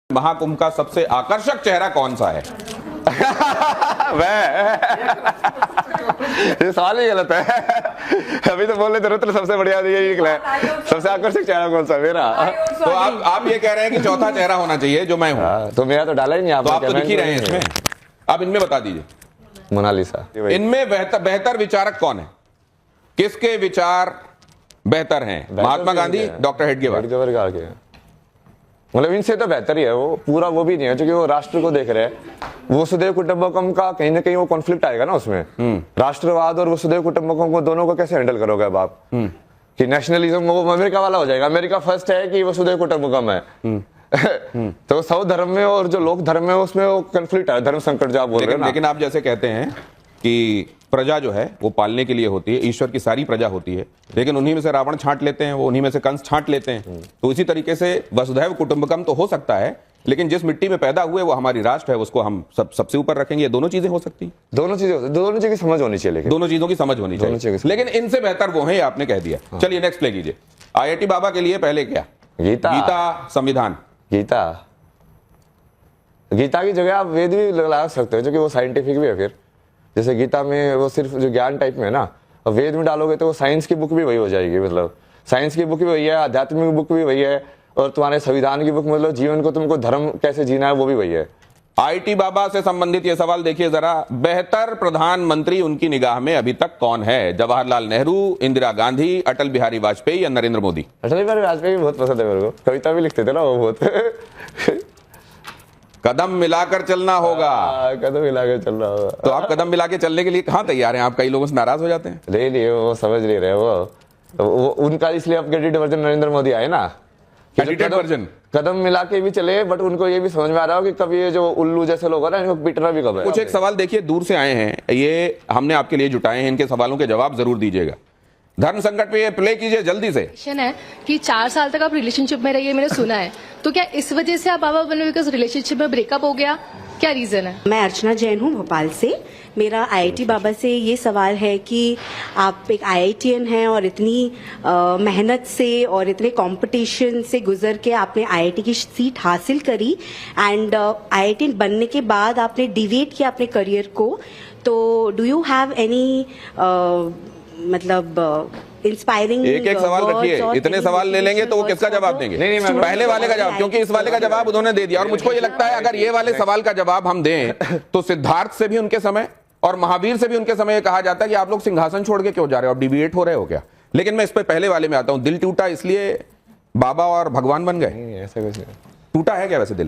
महाकुंभ का सबसे आकर्षक चेहरा कौन सा है? ये सवाल ही गलत है। अभी तो बोल रहे थे सबसे बढ़िया यही निकला है। सबसे आकर्षक चेहरा कौन सा मेरा? तो आप ये कह रहे हैं कि चौथा चेहरा होना चाहिए जो मैं हूँ। तो मेरा तो डाला ही नहीं तो आप तो दिख ही रहे हैं इसमें। आप इनमें बता दीजिए, मोनालिसा। इनमें बेहतर विचारक कौन है? किसके विचार बेहतर हैं? महात्मा गांधी, डॉक्टर हेडगेवार का मतलब इनसे तो बेहतर ही है वो। पूरा वो भी नहीं है क्योंकि वो राष्ट्र को देख रहे हैं। वसुधैव कुटुंबकम का कहीं ना कहीं वो कॉन्फ्लिक्ट आएगा ना उसमें। राष्ट्रवाद और वसुधैव कुटुंबकम को दोनों को कैसे हैंडल करोगे अब आप? कि नेशनलिज्म वो अमेरिका वाला हो जाएगा। अमेरिका फर्स्ट है कि वसुधैव कुटुंबकम है। तो सौ धर्म में और जो लोक धर्म में उसमें वो कॉन्फ्लिक्ट है, धर्म संकट जो आप बोल रहे हैं। लेकिन आप जैसे कहते हैं कि प्रजा जो है वो पालने के लिए होती है, ईश्वर की सारी प्रजा होती है, लेकिन उन्हीं में से रावण छांट लेते हैं, वो उन्हीं में से कंस छांट लेते हैं। तो इसी तरीके से वसुधैव कुटुंबकम तो हो सकता है, लेकिन जिस मिट्टी में पैदा हुए वो हमारी राष्ट्र है, उसको हम सबसे ऊपर रखेंगे। दोनों चीजें हो सकती हैं, दोनों चीजें की समझ होनी चाहिए, लेकिन दोनों चीजों की समझ होनी चाहिए। लेकिन इनसे बेहतर वो है, आपने कह दिया। चलिए नेक्स्ट प्ले कीजिए। IIT बाबा के लिए पहले क्या? गीता, संविधान। गीता की जगह आप वेद भी लगा सकते हो, क्योंकि वो साइंटिफिक भी है। फिर जैसे गीता में वो सिर्फ जो ज्ञान टाइप में है ना, और वेद में डालोगे तो वो साइंस की बुक भी वही हो जाएगी। मतलब साइंस की बुक भी वही है, आध्यात्मिक बुक भी वही है, और तुम्हारे संविधान की बुक मतलब जीवन को तुमको धर्म कैसे जीना है वो भी वही है। IIT बाबा से संबंधित ये सवाल देखिए जरा। बेहतर प्रधानमंत्री उनकी निगाह में अभी तक कौन है? जवाहरलाल नेहरू, इंदिरा गांधी, अटल बिहारी वाजपेयी या नरेंद्र मोदी? अटल बिहारी वाजपेयी भी बहुत पसंद है मेरे को, कविता भी लिखते थे ना वो बहुत। कदम मिलाकर चलना होगा। कदम मिलाकर चलना होगा। तो आप कदम मिला के चलने के लिए कहां तैयार हैं? आप कई लोगों से नाराज हो जाते हैं। नहीं वो समझ नहीं रहे वो उनका, इसलिए अब एडिटेड वर्जन नरेंद्र मोदी आए ना, एडिटेड वर्जन। कदम मिला के भी चले, बट उनको ये भी समझ में आ रहा हो कि कभी ये जो उल्लू जैसे लोग हैं ना, इनको पिटना भी कब है। कुछ एक सवाल देखिए दूर से आए हैं, ये हमने आपके लिए जुटाए हैं, इनके सवालों के जवाब जरूर दीजिएगा। धर्म संकट पे प्ले कीजिए जल्दी से। है कि 4 साल तक आप रिलेशनशिप में रहिए, मैंने सुना है, तो क्या इस वजह से आप बाबा बने बिकॉज रिलेशनशिप में ब्रेकअप हो गया? क्या रीजन है? मैं अर्चना जैन हूँ भोपाल से। मेरा IIT बाबा से ये सवाल है कि आप एक IITian हैं और इतनी मेहनत से और इतने कंपटीशन से गुजर के आपने IIT की सीट हासिल करी, एंड IITian बनने के बाद आपने डिवेट किया अपने करियर को, तो डू यू हैव एनी मतलब इंस्पायरिंग? एक सवाल रखिए, इतने सवाल ले लेंगे तो वो किसका जवाब देंगे? नहीं, पहले वाले का जवाब, क्योंकि इस वाले का जवाब उन्होंने दे दिया। और मुझको ये लगता है अगर ये वाले सवाल का जवाब हम दें तो सिद्धार्थ से भी उनके समय और महावीर से भी उनके समय कहा जाता है कि आप लोग सिंहासन छोड़ के क्यों जा रहे हो, आप डिबेट हो रहे हो क्या? लेकिन मैं इस पे पहले वाले में आता हूं। दिल टूटा इसलिए बाबा और भगवान बन गए? ऐसा कुछ नहीं। टूटा है क्या वैसे दिल?